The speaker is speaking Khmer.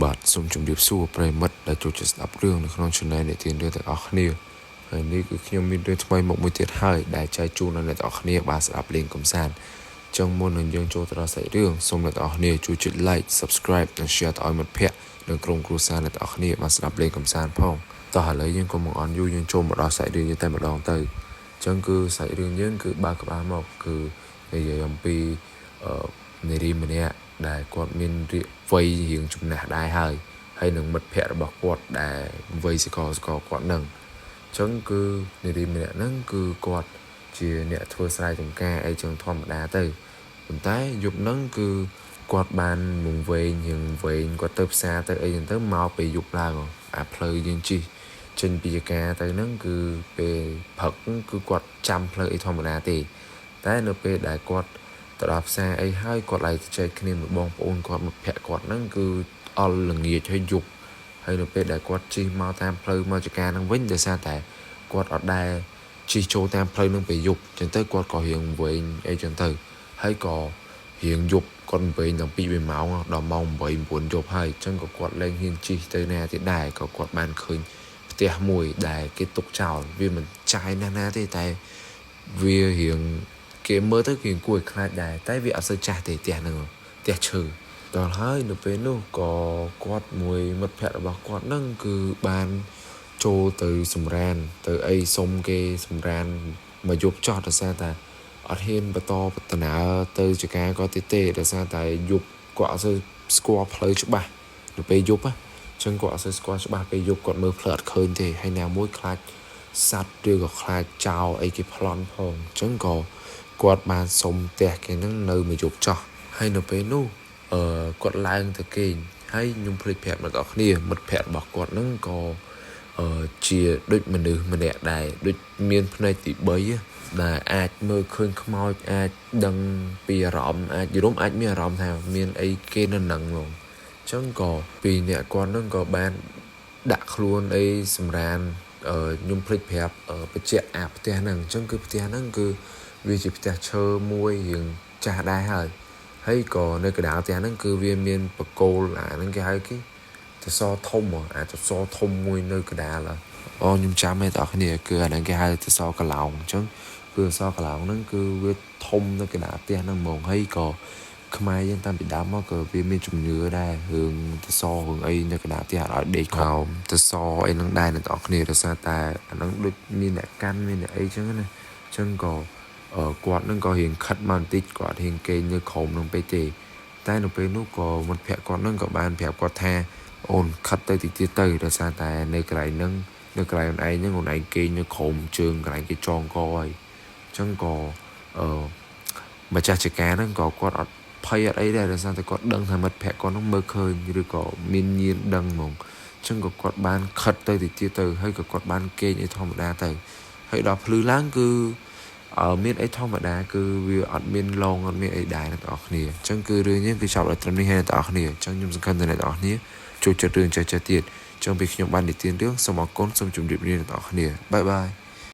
បាទសូមជម្រាបសួរប្រិយមិត្តដែលចូលចិត្តស្ដាប់រឿងនៅក្នុង Channel អ្នកទានរឿងទាំងអស់គ្នាហើយនេះគឺខ្ញុំមានរឿងថ្មីមកមួយទៀតហើយដែលចែកជូនដល់អ្នកទាំងអស់គ្នាបានស្ដាប់លេងកម្សាន្តចឹងមុននឹងយើងចូលទៅដល់សាច់រឿងសូមអ្នកទាំងអស់គ្នាជួយចុច Like Subscribe និង Share ទៅឲ្យមិត្តភ័ក្តិនិងក្រុមគ្រួសារអ្នកទាំងអស់គ្នាបានស្ដាប់លេងកម្សាន្តផងតោះឥឡូវយើងក៏មកអន់យូរយើងចូលមកដល់សាច់រឿងយើងតែម្ដងទៅចឹងគឺសាច់រឿងយើងគឺបើកក្បាលមកគឺនិយាយអំពីនារីម្នាក់ដែលគាត់មានវ័យរៀងចំណាស់ដែរហើយនឹងមិត្តភ័ក្តិរបស់គាត់ដែលវ័យស្កគាត់នឹងអញ្ចឹងគឺនារីម្នាក់ហ្នឹងគឺគាត់ជាអ្នកធ្វើស្រែចម្ការអីចឹងធម្មតាទៅប៉ុន្តែយប់ហ្នឹងគឺគាត់បានវង្វេងគាត់ទៅផ្សារទៅអីចឹងទៅមកពេលយប់ឡើងអាផ្លូវយើងជិះចេញពីចការទៅហ្នឹងគឺពេលព្រឹកគឺគាត់ចាំផ្លូវអីធម្មតាទេតែនៅពេលដែលគាត់ទៅដល់ផ្សារអីហើយគាត់lạiចែកគ្នាមួយបងប្អូនគាត់មិត្តភ័ក្តិគាត់ហ្នឹងគឺអល់ល្ងាចហើយយប់ហើយនៅពេលដែលគាត់ជិះមកតាមផ្លូវមកចការហ្នឹងវិញដោយសារតែគាត់អត់ដែលជិះចូលតាមផ្លូវហ្នឹងពេលយប់អញ្ចឹងទៅគាត់ក៏រៀងវែងអីចឹងទៅហើយក៏រៀងយប់គាត់វែងដល់2-3ម៉ោងដល់ម៉ោង8-9យប់ហើយអញ្ចឹងក៏គាត់លែងហ៊ានជិះទៅណាទៀតដែរក៏គាត់បានឃើញផ្ទះមួយដែលគេទុកចោលវាមិនចាយណាទេតែវារៀងគេមើលទៅគេគួរឲ្យខ្លាចដែរតែវាអត់សូវចាស់ទេផ្ទះហ្នឹងផ្ទះឈើដល់ហើយនៅពេលនោះក៏គាត់មួយមិត្តភ័ក្តិរបស់គាត់ហ្នឹងគឺបានចូលទៅសម្រានទៅអីសុំគេសម្រានមកយប់ចោះដោយសារតែអត់ហ៊ានបន្តដំណើរទៅចការគាត់ទេដោយសារតែយប់គាត់អត់សូវស្គាល់ផ្លូវច្បាស់នៅពេលយប់អញ្ចឹងគាត់អត់សូវស្គាល់ច្បាស់ពេលយប់គាត់មើលផ្លូវអត់ឃើញទេហើយណាមួយខ្លាចសត្វឬក៏ខ្លាចចោលអីគេប្លន់ផងអញ្ចឹងក៏គាត់បានសុំផ្ទះគេហ្នឹងនៅមួយយប់ចោះហើយនៅពេលនោះគាត់ឡើងទៅគេងហើយខ្ញុំភ្លេចប្រាប់អ្នកនរគ្នាមិត្តភ័ក្តិរបស់គាត់ហ្នឹងក៏ជាដូចមនុស្សម្នាក់ដែរដូចមានភ្នែកទី3ដែលអាចមើលឃើញខ្មោចអាចដឹងពីអារម្មណ៍អាចយល់អាចមានអារម្មណ៍ថាមានអីគេនៅនឹងហ្មងអញ្ចឹងក៏ពីអ្នកគាត់ហ្នឹងក៏បានដាក់ខ្លួនអីសម្រានខ្ញុំភ្លេចប្រាប់បញ្ជាក់អាផ្ទះហ្នឹងអញ្ចឹងគឺផ្ទះហ្នឹងគឺវាជាផ្ទះឈើមួយរៀងចាស់ដែរហើយក៏នៅកណ្ដាលផ្ទះហ្នឹងគឺវាមានបកគោលអាហ្នឹងគេហៅគេសសរធំអាចសសរធំមួយនៅកណ្ដាលខ្ញុំចាំទេបងប្អូនគឺអាហ្នឹងគេហៅសសរកឡោងអញ្ចឹងគឺសសរកឡោងហ្នឹងគឺវាធំនៅកណ្ដាលផ្ទះហ្នឹងហ្មងហើយក៏ខ្មែរយើងតាមពីដើមមកក៏វាមានជំនឿដែររឿងសសររឿងអីនៅកណ្ដាលផ្ទះឲ្យដេកក្រោមសសរអីហ្នឹងដែរអ្នកនរគ្នាដោយសារតែអាហ្នឹងដូចមានអ្នកកាន់មានអ្នកអីចឹងណាអញ្ចឹងក៏គាត់នឹងក៏រៀងខិតមកបន្តិចគាត់រៀងគេងនៅក្រោមនឹងពេកទេតែនៅពេលនោះក៏មិត្តភ័ក្តិគាត់នឹងក៏បានប្រាប់គាត់ថាអូនខិតទៅតិចទៀតទៅដោយសារតែនៅកន្លែងហ្នឹងនៅកន្លែងអូនឯងគេងនៅក្រោមជើងកន្លែងគេចងកហើយអញ្ចឹងក៏ម្ចាស់ចការហ្នឹងក៏គាត់អត់ភ័យអត់អីដែរដោយសារតែគាត់ដឹងថាមិត្តភ័ក្តិគាត់ហ្នឹងមើលឃើញឬក៏មានញៀនដឹងហ្មងអញ្ចឹងក៏គាត់បានខិតទៅតិចទៀតទៅហើយក៏គាត់បានគេងឲ្យធម្មតាទៅហើយដល់ភ្លឺឡើងគឺមានអីធម្មតាគឺវាអត់មានឡងអត់មានអីដែរអ្នកនរគ្នាអញ្ចឹងគឺរឿងនេះគឺចប់ដល់ត្រឹមនេះហើយអ្នកនរគ្នាអញ្ចឹងខ្ញុំសង្ឃឹមថាអ្នកនរគ្នាចូលចិត្តរឿងចេះទៀតអញ្ចឹងពេលខ្ញុំបាននិទានរឿងសូមអរគុណសូមជម្រាបលាអ្នកនរគ្នាបាយបាយ